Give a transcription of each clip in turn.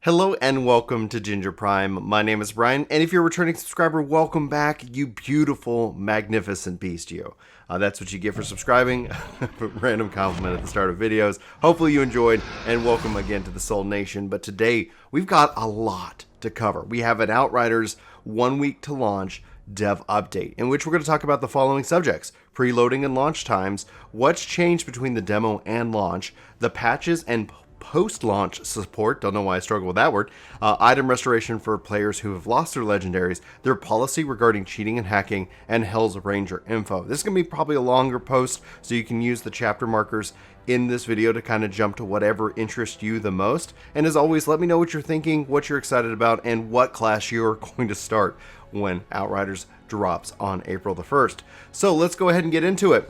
Hello and welcome to Ginger Prime. My name is Brian, and if you're a returning subscriber, welcome back, you beautiful, magnificent beast, you. That's what you get for subscribing. Random compliment at the start of videos. Hopefully you enjoyed, and welcome again to the Soul Nation. But today, we've got a lot to cover. We have an Outriders 1 week to launch dev update, in which we're going to talk about the following subjects: preloading and launch times, what's changed between the demo and launch, the patches and post-launch support, don't know why I struggle with that word, item restoration for players who have lost their legendaries, their policy regarding cheating and hacking, and Hell's Ranger info. This is going to be probably a longer post, so you can use the chapter markers in this video to kind of jump to whatever interests you the most. And as always, let me know what you're thinking, what you're excited about, and what class you're going to start when Outriders drops on April the 1st. So let's go ahead and get into it.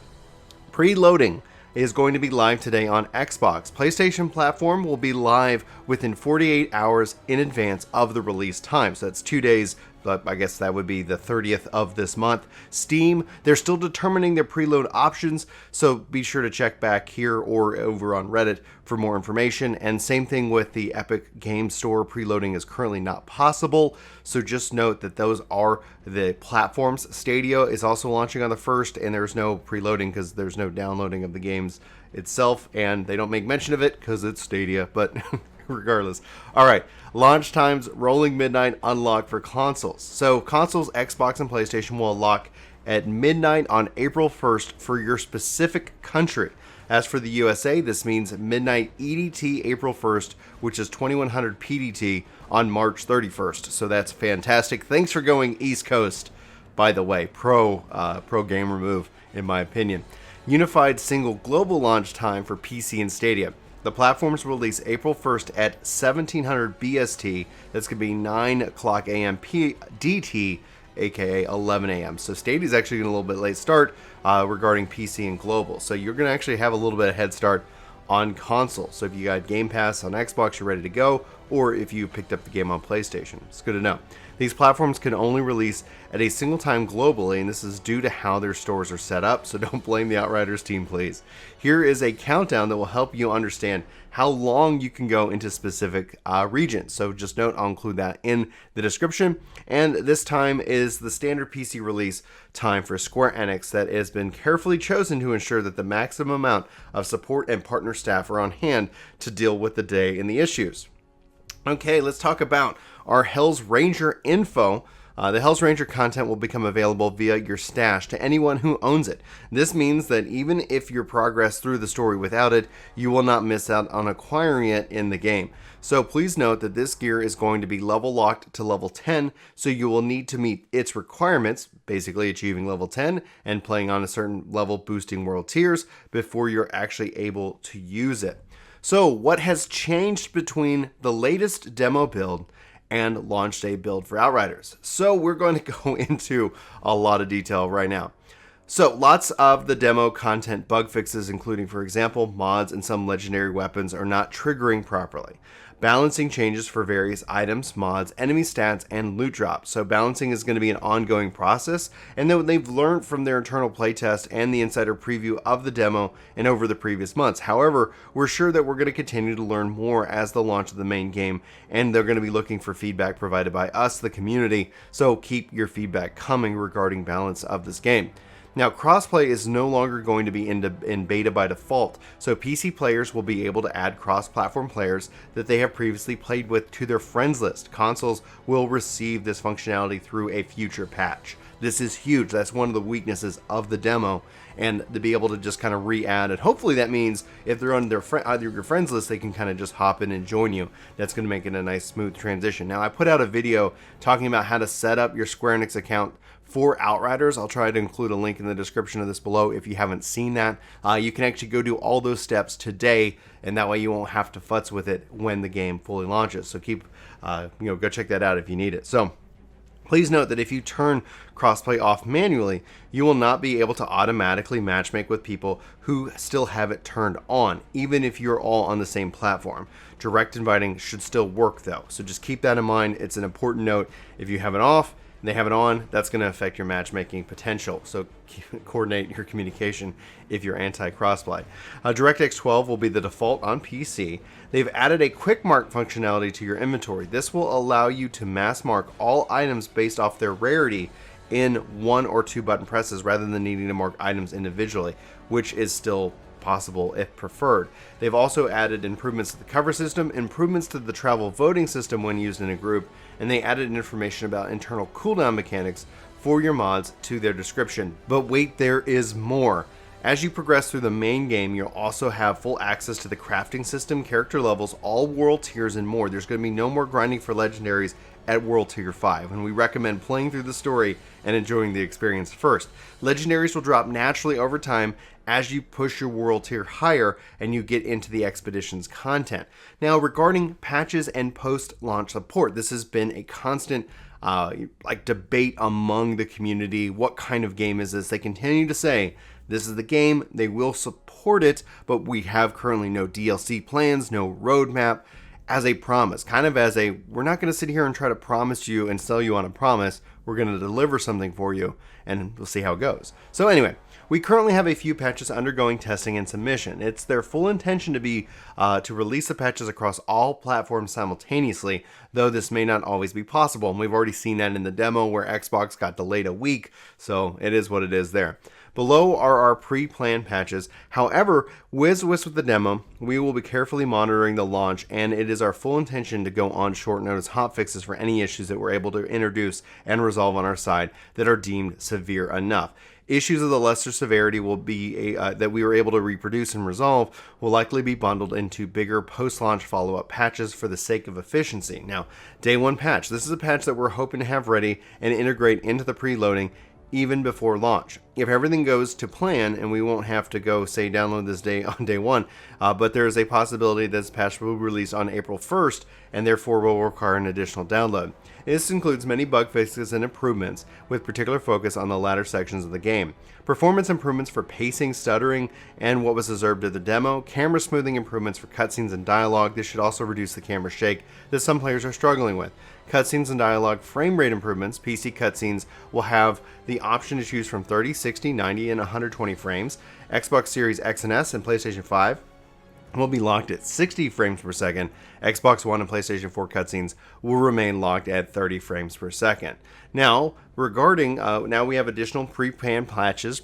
Preloading is going to be live today on Xbox. PlayStation platform will be live within 48 hours in advance of the release time. So that's 2 days, but I guess that would be the 30th of this month. Steam, they're still determining their preload options, so be sure to check back here or over on Reddit for more information. And same thing with the Epic Game Store. Preloading is currently not possible, so just note that those are the platforms. Stadia is also launching on the 1st, and there's no preloading because there's no downloading of the games itself, and they don't make mention of it because it's Stadia, but regardless. All right, launch times: rolling midnight unlock for consoles. So consoles, Xbox and PlayStation will unlock at midnight on April 1st for your specific country. As for the USA, this means midnight EDT April 1st, which is 2100 PDT on March 31st. So that's fantastic. Thanks for going East Coast, by the way. Pro gamer move, in my opinion. Unified single global launch time for PC and Stadia. The platforms will release April 1st at 1700 BST. That's going to be 9 o'clock a.m. DT, aka 11 a.m. So Stadia is actually going a little bit late start regarding PC and global. So you're going to actually have a little bit of head start on console. So if you got Game Pass on Xbox, you're ready to go, or if you picked up the game on PlayStation. It's good to know. These platforms can only release at a single time globally, and this is due to how their stores are set up, so don't blame the Outriders team, please. Here is a countdown that will help you understand how long you can go into specific regions. So just note, I'll include that in the description. And this time is the standard PC release time for Square Enix that has been carefully chosen to ensure that the maximum amount of support and partner staff are on hand to deal with the day and the issues. Okay, let's talk about our Hell's Ranger info. The Hell's Ranger content will become available via your stash to anyone who owns it. This means that even if you progress through the story without it, you will not miss out on acquiring it in the game. So please note that this gear is going to be level locked to level 10, so you will need to meet its requirements, basically achieving level 10 and playing on a certain level boosting world tiers before you're actually able to use it. So what has changed between the latest demo build and launch day build for Outriders? So we're going to go into a lot of detail right now. So lots of the demo content bug fixes, including, for example, mods and some legendary weapons are not triggering properly. Balancing changes for various items, mods, enemy stats, and loot drops. So balancing is going to be an ongoing process, and then they've learned from their internal playtest and the insider preview of the demo and over the previous months. However, we're sure that we're going to continue to learn more as the launch of the main game, and they're going to be looking for feedback provided by us, the community, so keep your feedback coming regarding balance of this game. Now, crossplay is no longer going to be in beta by default, so PC players will be able to add cross-platform players that they have previously played with to their friends list. Consoles will receive this functionality through a future patch. This is huge. That's one of the weaknesses of the demo, and to be able to just kind of re-add it. Hopefully that means if they're on their either your friends list, they can kind of just hop in and join you. That's going to make it a nice smooth transition. Now, I put out a video talking about how to set up your Square Enix account for Outriders. I'll try to include a link in the description of this below if you haven't seen that. You can actually go do all those steps today, and that way you won't have to futz with it when the game fully launches. So keep, go check that out if you need it. So please note that if you turn crossplay off manually, you will not be able to automatically matchmake with people who still have it turned on, even if you're all on the same platform. Direct inviting should still work though, so just keep that in mind. It's an important note. If you have it off, they have it on, that's going to affect your matchmaking potential. So coordinate your communication if you're anti-crossplay. DirectX 12 will be the default on PC. They've added a quick mark functionality to your inventory. This will allow you to mass mark all items based off their rarity in 1 or 2 button presses rather than needing to mark items individually, which is still possible if preferred. They've also added improvements to the cover system, improvements to the travel voting system when used in a group, and they added information about internal cooldown mechanics for your mods to their description. But wait, there is more. As you progress through the main game, you'll also have full access to the crafting system, character levels, all world tiers, and more. There's going to be no more grinding for legendaries at World Tier 5, and we recommend playing through the story and enjoying the experience first. Legendaries will drop naturally over time as you push your world tier higher and you get into the expeditions content. Now, regarding patches and post-launch support, this has been a constant debate among the community. What kind of game is this? They continue to say, this is the game, they will support it, but we have currently no DLC plans, no roadmap, as a promise, kind of as a, we're not going to sit here and try to promise you and sell you on a promise, we're going to deliver something for you, and we'll see how it goes. So anyway, we currently have a few patches undergoing testing and submission. It's their full intention to be to release the patches across all platforms simultaneously, though this may not always be possible, and we've already seen that in the demo where Xbox got delayed a week, so it is what it is there. Below are our pre-planned patches. However, with the demo, we will be carefully monitoring the launch, and it is our full intention to go on short notice hotfixes for any issues that we're able to introduce and resolve on our side that are deemed severe enough. Issues of the lesser severity will be that we were able to reproduce and resolve will likely be bundled into bigger post-launch follow-up patches for the sake of efficiency. Now, day 1 patch. This is a patch that we're hoping to have ready and integrate into the preloading even before launch. If everything goes to plan, and we won't have to go, say, download this day on day 1, but there is a possibility that this patch will be released on April 1st, and therefore will require an additional download. This includes many bug fixes and improvements, with particular focus on the latter sections of the game. Performance improvements for pacing, stuttering, and what was observed in the demo. Camera smoothing improvements for cutscenes and dialogue. This should also reduce the camera shake that some players are struggling with. Cutscenes and dialogue frame rate improvements. PC cutscenes will have the option to choose from 30, 60, 90, and 120 frames. Xbox Series X and S and PlayStation 5 will be locked at 60 frames per second. Xbox One and PlayStation 4 cutscenes will remain locked at 30 frames per second. Now, regarding, now we have additional pre-planned patches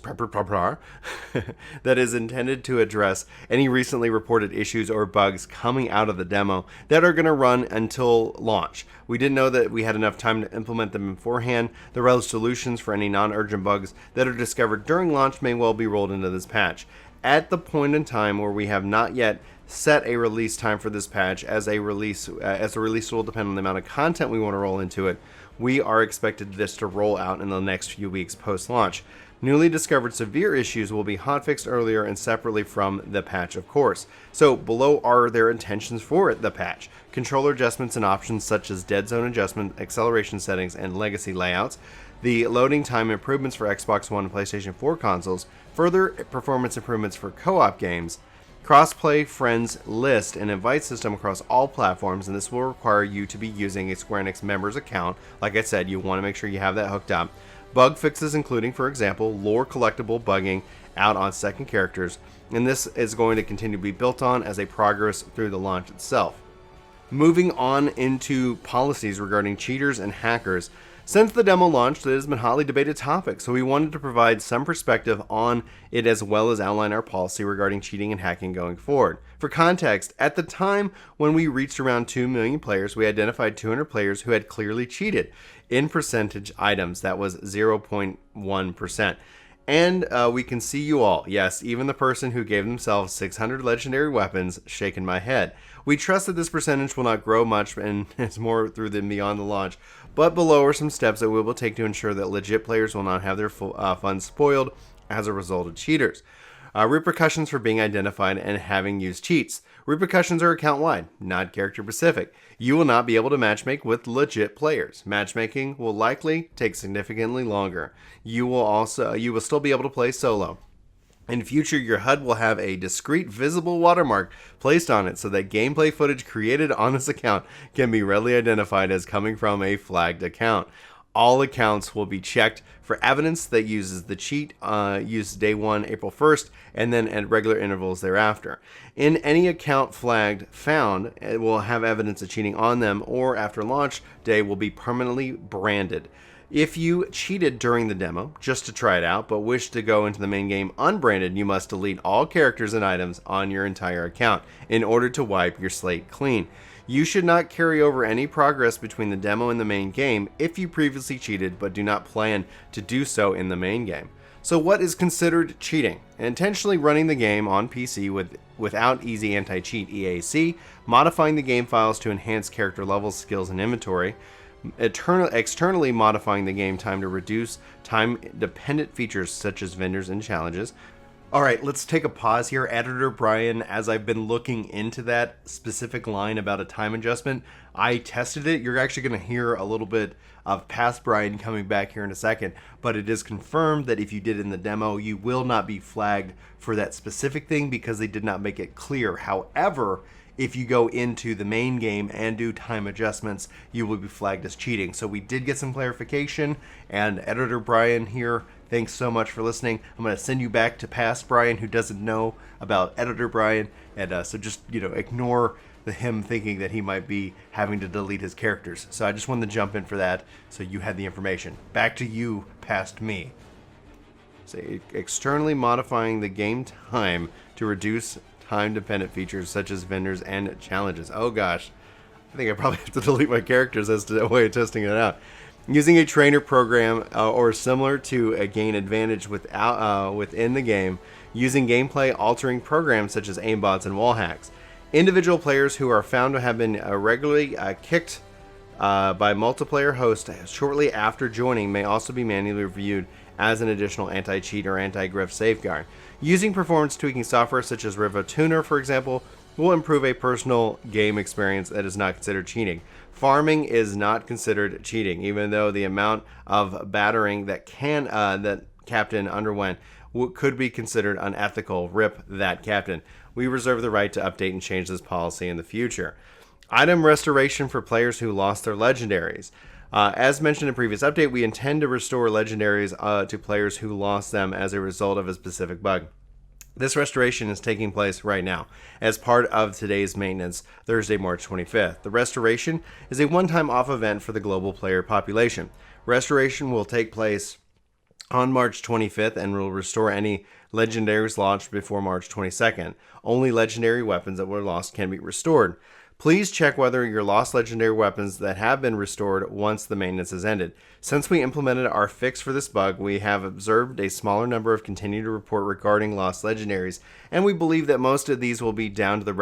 that is intended to address any recently reported issues or bugs coming out of the demo that are going to run until launch. We didn't know that we had enough time to implement them beforehand. The resolutions for any non-urgent bugs that are discovered during launch may well be rolled into this patch. At the point in time where we have not yet set a release time for this patch, as the release will depend on the amount of content we want to roll into it, we are expected this to roll out in the next few weeks post-launch. Newly discovered severe issues will be hotfixed earlier and separately from the patch, of course. So below are their intentions for the patch. Controller adjustments and options such as dead zone adjustment, acceleration settings, and legacy layouts. The loading time improvements for Xbox One and PlayStation 4 consoles. Further performance improvements for co-op games. Crossplay friends list and invite system across all platforms, and this will require you to be using a Square Enix members account. Like I said, you want to make sure you have that hooked up. Bug fixes including, for example, lore collectible bugging out on second characters, and this is going to continue to be built on as a progress through the launch itself. Moving on into policies regarding cheaters and hackers. Since the demo launched, it has been a hotly debated topic, so we wanted to provide some perspective on it as well as outline our policy regarding cheating and hacking going forward. For context, at the time when we reached around 2 million players, we identified 200 players who had clearly cheated in percentage items. That was 0.1%. And we can see you all. Yes, even the person who gave themselves 600 legendary weapons, shaking my head. We trust that this percentage will not grow much, and it's more through them beyond the launch. But below are some steps that we will take to ensure that legit players will not have their funds spoiled as a result of cheaters. Repercussions for being identified and having used cheats. Repercussions are account-wide, not character-specific. You will not be able to matchmake with legit players. Matchmaking will likely take significantly longer. You will still be able to play solo. In future, your HUD will have a discrete visible watermark placed on it so that gameplay footage created on this account can be readily identified as coming from a flagged account. all accounts will be checked for evidence that uses the cheat used day 1, April 1st, and then at regular intervals thereafter. In any account flagged found, it will have evidence of cheating on them, or after launch day will be permanently branded. If you cheated during the demo, just to try it out, but wish to go into the main game unbranded, you must delete all characters and items on your entire account in order to wipe your slate clean. You should not carry over any progress between the demo and the main game if you previously cheated but do not plan to do so in the main game. So what is considered cheating? Intentionally running the game on PC without Easy Anti-Cheat EAC, modifying the game files to enhance character levels, skills, and inventory, externally modifying the game time to reduce time-dependent features such as vendors and challenges. Alright, let's take a pause here. Editor Brian, as I've been looking into that specific line about a time adjustment, I tested it. You're actually going to hear a little bit of past Brian coming back here in a second, but it is confirmed that if you did it in the demo, you will not be flagged for that specific thing because they did not make it clear. However, if you go into the main game and do time adjustments, you will be flagged as cheating. So we did get some clarification, and Editor Brian here, thanks so much for listening. I'm going to send you back to past Brian, who doesn't know about Editor Brian, and so just, ignore him thinking that he might be having to delete his characters. So I just wanted to jump in for that, so you had the information. Back to you, past me. So externally modifying the game time to reduce time-dependent features such as vendors and challenges. Oh gosh, I think I probably have to delete my characters as to a way of testing it out. Using a trainer program or similar to gain advantage within the game, using gameplay altering programs such as aimbots and wall hacks. Individual players who are found to have been regularly kicked by multiplayer hosts shortly after joining may also be manually reviewed as an additional anti-cheat or anti-grift safeguard. Using performance tweaking software such as Rivo Tuner, for example, will improve a personal game experience that is not considered cheating. Farming is not considered cheating, even though the amount of battering that Captain underwent could be considered unethical. Rip that Captain. We reserve the right to update and change this policy in the future. Item restoration for players who lost their legendaries. As mentioned in a previous update, we intend to restore legendaries to players who lost them as a result of a specific bug. This restoration is taking place right now as part of today's maintenance, Thursday, March 25th. The restoration is a one-time off event for the global player population. Restoration will take place on March 25th and will restore any legendaries launched before March 22nd. Only legendary weapons that were lost can be restored. Please check whether your lost legendary weapons that have been restored once the maintenance has ended. Since we implemented our fix for this bug, we have observed a smaller number of continue to report regarding lost legendaries, and we believe that most of these will be down to the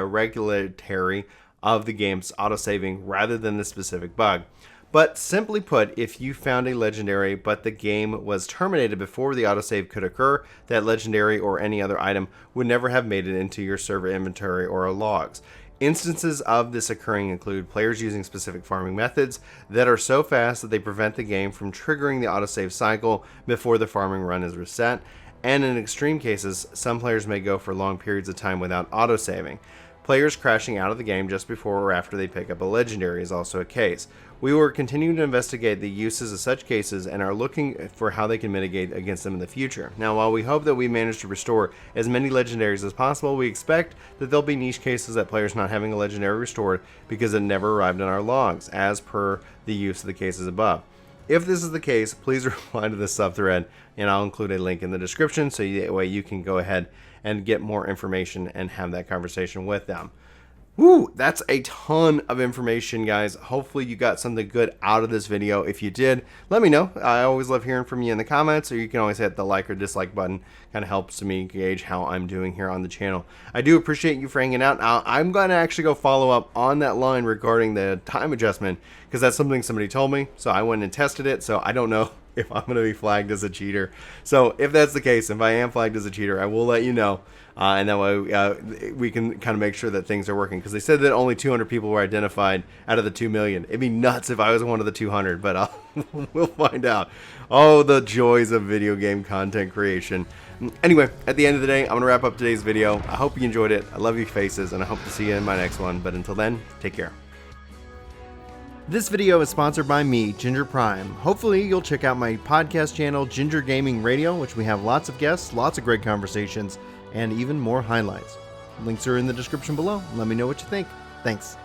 regulatory of the game's autosaving rather than the specific bug. But simply put, if you found a legendary but the game was terminated before the autosave could occur, that legendary or any other item would never have made it into your server inventory or logs. Instances of this occurring include players using specific farming methods that are so fast that they prevent the game from triggering the autosave cycle before the farming run is reset, and in extreme cases, some players may go for long periods of time without autosaving. Players crashing out of the game just before or after they pick up a legendary is also a case. We will continue to investigate the uses of such cases and are looking for how they can mitigate against them in the future. Now, while we hope that we manage to restore as many legendaries as possible, we expect that there'll be niche cases that players not having a legendary restored because it never arrived in our logs, as per the use of the cases above. If this is the case, please reply to this subthread, and I'll include a link in the description so that way you can go ahead and get more information and have that conversation with them. Woo, that's a ton of information, guys. Hopefully you got something good out of this video. If you did, let me know. I always love hearing from you in the comments, or you can always hit the like or dislike button. Kind of helps me gauge how I'm doing here on the channel. I do appreciate you for hanging out. Now, I'm going to actually go follow up on that line regarding the time adjustment, because that's something somebody told me, so I went and tested it, so I don't know if I'm going to be flagged as a cheater. So if that's the case, if I am flagged as a cheater, I will let you know. And that way we can kind of make sure that things are working. Because they said that only 200 people were identified out of the 2 million. It'd be nuts if I was one of the 200, but we'll find out. Oh, the joys of video game content creation. Anyway, at the end of the day, I'm going to wrap up today's video. I hope you enjoyed it. I love your faces, and I hope to see you in my next one. But until then, take care. This video is sponsored by me, Ginger Prime. Hopefully you'll check out my podcast channel, Ginger Gaming Radio, which we have lots of guests, lots of great conversations, and even more highlights. Links are in the description below. Let me know what you think. Thanks.